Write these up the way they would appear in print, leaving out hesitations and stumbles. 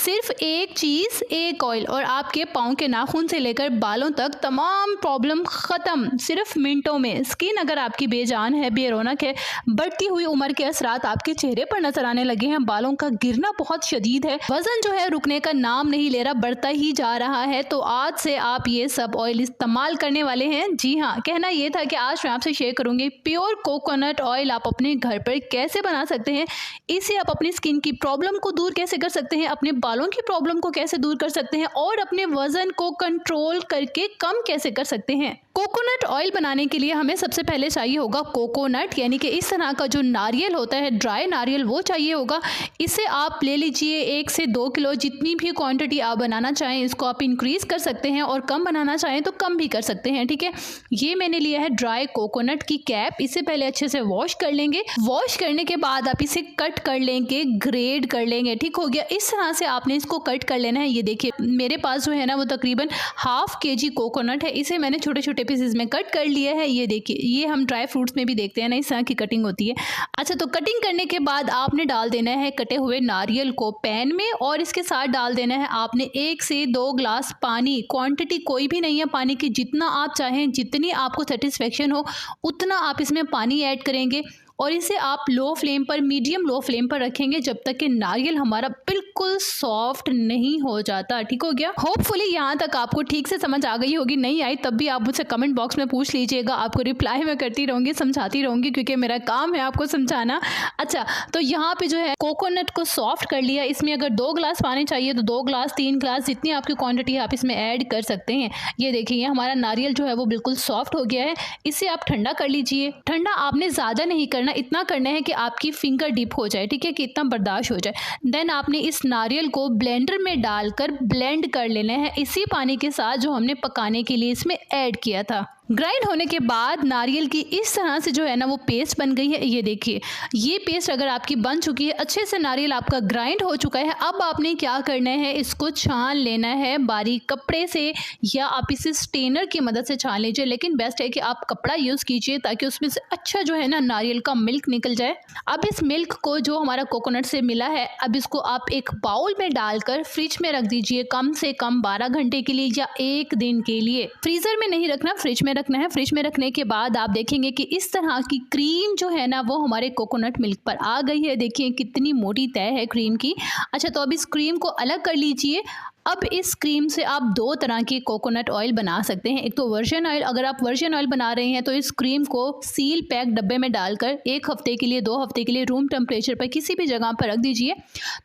सिर्फ एक चीज़, एक ऑयल और आपके पाँव के नाखून से लेकर बालों तक तमाम प्रॉब्लम ख़त्म सिर्फ मिनटों में। स्किन अगर आपकी बेजान है, बेरौनक है, बढ़ती हुई उम्र के असरात आपके चेहरे पर नजर आने लगे हैं, बालों का गिरना बहुत शदीद है, वजन जो है रुकने का नाम नहीं ले रहा, बढ़ता ही जा रहा है, तो आज से आप ये सब ऑयल इस्तेमाल करने वाले हैं। जी हाँ, कहना ये था कि आज मैं आपसे शेयर करूंगी प्योर कोकोनट ऑयल आप अपने घर पर कैसे बना सकते हैं। इससे आप अपनी स्किन की प्रॉब्लम को दूर कैसे कर सकते हैं, अपने बालों की प्रॉब्लम को कैसे दूर कर सकते हैं और अपने वजन को कंट्रोल करके कम कैसे कर सकते हैं। कोकोनट ऑयल बनाने के लिए हमें सबसे पहले चाहिए होगा कोकोनट, यानी कि इस तरह का जो नारियल होता है, ड्राई नारियल, वो चाहिए होगा। इसे आप ले लीजिए 1 से 2 किलो, जितनी भी क्वांटिटी आप बनाना चाहें इसको आप इंक्रीज़ कर सकते हैं और कम बनाना चाहें तो कम भी कर सकते हैं, ठीक है। ये मैंने लिया है ड्राई कोकोनट की कैप। इसे पहले अच्छे से वॉश कर लेंगे। वॉश करने के बाद आप इसे कट कर लेंगे, ग्रेड कर लेंगे, ठीक हो गया। इस तरह से आपने इसको कट कर लेना है। ये देखिए मेरे पास जो है ना वो तकरीबन ½ kg कोकोनट है, इसे मैंने छोटे छोटे पीसेस में कट कर लिया है। ये देखिए, ये हम ड्राई फ्रूट्स में भी देखते हैं ना, इस तरह की कटिंग होती है। अच्छा, तो कटिंग करने के बाद आपने डाल देना है कटे हुए नारियल को पैन में और इसके साथ डाल देना है आपने 1 से 2 ग्लास पानी। क्वांटिटी कोई भी नहीं है पानी की, जितना आप चाहें, जितनी आपको सेटिस्फेक्शन हो उतना आप इसमें पानी ऐड करेंगे और इसे आप लो फ्लेम पर, मीडियम लो फ्लेम पर रखेंगे जब तक कि नारियल हमारा बिल्कुल सॉफ्ट नहीं हो जाता, ठीक हो गया। होपफुली यहाँ तक आपको ठीक से समझ आ गई होगी। नहीं आई तब भी आप मुझसे कमेंट बॉक्स में पूछ लीजिएगा, आपको रिप्लाई मैं करती रहूँगी, समझाती रहूँगी, क्योंकि मेरा काम है आपको समझाना। अच्छा, तो यहाँ पे जो है कोकोनट को सॉफ्ट कर लिया। इसमें अगर 2 ग्लास पानी चाहिए तो 2 ग्लास, 3 ग्लास, जितनी आपकी क्वान्टिटी है आप इसमें ऐड कर सकते हैं। ये देखिए हमारा नारियल जो है वो बिल्कुल सॉफ्ट हो गया है। इसे आप ठंडा कर लीजिए। ठंडा आपने ज़्यादा नहीं करना, इतना करना है कि आपकी फिंगर डिप हो जाए, ठीक है, कि इतना बर्दाश्त हो जाए। देन आपने इस नारियल को ब्लेंडर में डालकर ब्लेंड कर लेना है, इसी पानी के साथ जो हमने पकाने के लिए इसमें ऐड किया था। ग्राइंड होने के बाद नारियल की इस तरह से जो है ना वो पेस्ट बन गई है। ये देखिए, ये पेस्ट अगर आपकी बन चुकी है, अच्छे से नारियल आपका ग्राइंड हो चुका है। अब आपने क्या करना है, इसको छान लेना है बारीक कपड़े से, या आप इसे स्टेनर की मदद से छान लीजिए, लेकिन बेस्ट है कि आप कपड़ा यूज़ कीजिए ताकि उसमें से अच्छा जो है ना नारियल का मिल्क निकल जाए। अब इस मिल्क को जो हमारा कोकोनट से मिला है, अब इसको आप एक बाउल में डालकर फ्रिज में रख दीजिए, कम से कम 12 घंटे के लिए या 1 दिन के लिए। फ्रीज़र में नहीं रखना, फ्रिज में रखना है। फ्रिज में रखने के बाद आप देखेंगे कि इस तरह की क्रीम जो है ना वो हमारे कोकोनट मिल्क पर आ गई है। देखिए कितनी मोटी तह है क्रीम की। अच्छा, तो अब इस क्रीम को अलग कर लीजिए। अब इस क्रीम से आप 2 तरह की कोकोनट ऑयल बना सकते हैं। एक तो वर्जिन ऑयल, अगर आप वर्जिन ऑयल बना रहे हैं तो इस क्रीम को सील पैक डब्बे में डालकर 1 हफ्ते के लिए, 2 हफ्ते के लिए रूम टेम्परेचर पर किसी भी जगह पर रख दीजिए,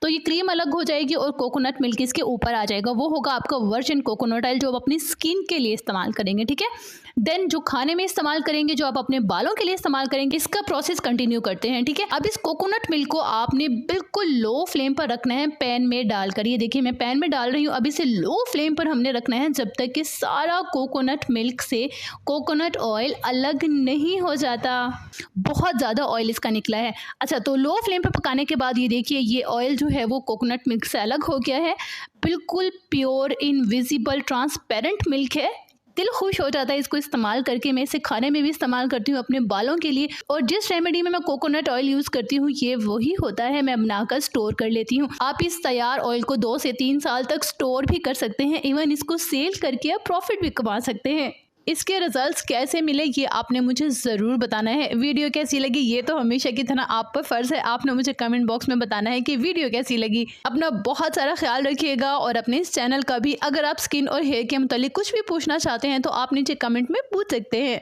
तो ये क्रीम अलग हो जाएगी और कोकोनट मिल्क इसके ऊपर आ जाएगा। वो होगा आपका वर्जिन कोकोनट ऑयल जो आप अपनी स्किन के लिए इस्तेमाल करेंगे, ठीक है। देन जो खाने में इस्तेमाल करेंगे, जो आप अपने बालों के लिए इस्तेमाल करेंगे, इसका प्रोसेस कंटिन्यू करते हैं, ठीक है। अब इस कोकोनट मिल्क को आपने बिल्कुल लो फ्लेम पर रखना है पैन में डालकर। ये देखिए मैं पैन में डाल रही हूँ। अब इसे लो फ्लेम पर हमने रखना है जब तक कि सारा कोकोनट मिल्क से कोकोनट ऑयल अलग नहीं हो जाता। बहुत ज़्यादा ऑयल इसका निकला है। अच्छा, तो लो फ्लेम पर पकाने के बाद ये देखिए ये ऑयल जो है वो कोकोनट मिल्क से अलग हो गया है। बिल्कुल प्योर, इनविजिबल, ट्रांसपेरेंट मिल्क है। दिल खुश हो जाता है इसको इस्तेमाल करके। मैं इसे खाने में भी इस्तेमाल करती हूँ अपने बालों के लिए, और जिस रेमेडी में मैं कोकोनट ऑयल यूज़ करती हूँ ये वही होता है, मैं बनाकर स्टोर कर लेती हूँ। आप इस तैयार ऑयल को 2 से 3 साल तक स्टोर भी कर सकते हैं। इवन इसको सेल करके आप प्रॉफिट भी कमा सकते हैं। इसके रिजल्ट्स कैसे मिले ये आपने मुझे ज़रूर बताना है। वीडियो कैसी लगी ये तो हमेशा की तरह आप पर फ़र्ज़ है, आपने मुझे कमेंट बॉक्स में बताना है कि वीडियो कैसी लगी। अपना बहुत सारा ख्याल रखिएगा और अपने इस चैनल का भी। अगर आप स्किन और हेयर के मुतालिक कुछ भी पूछना चाहते हैं तो आप नीचे कमेंट में पूछ सकते हैं।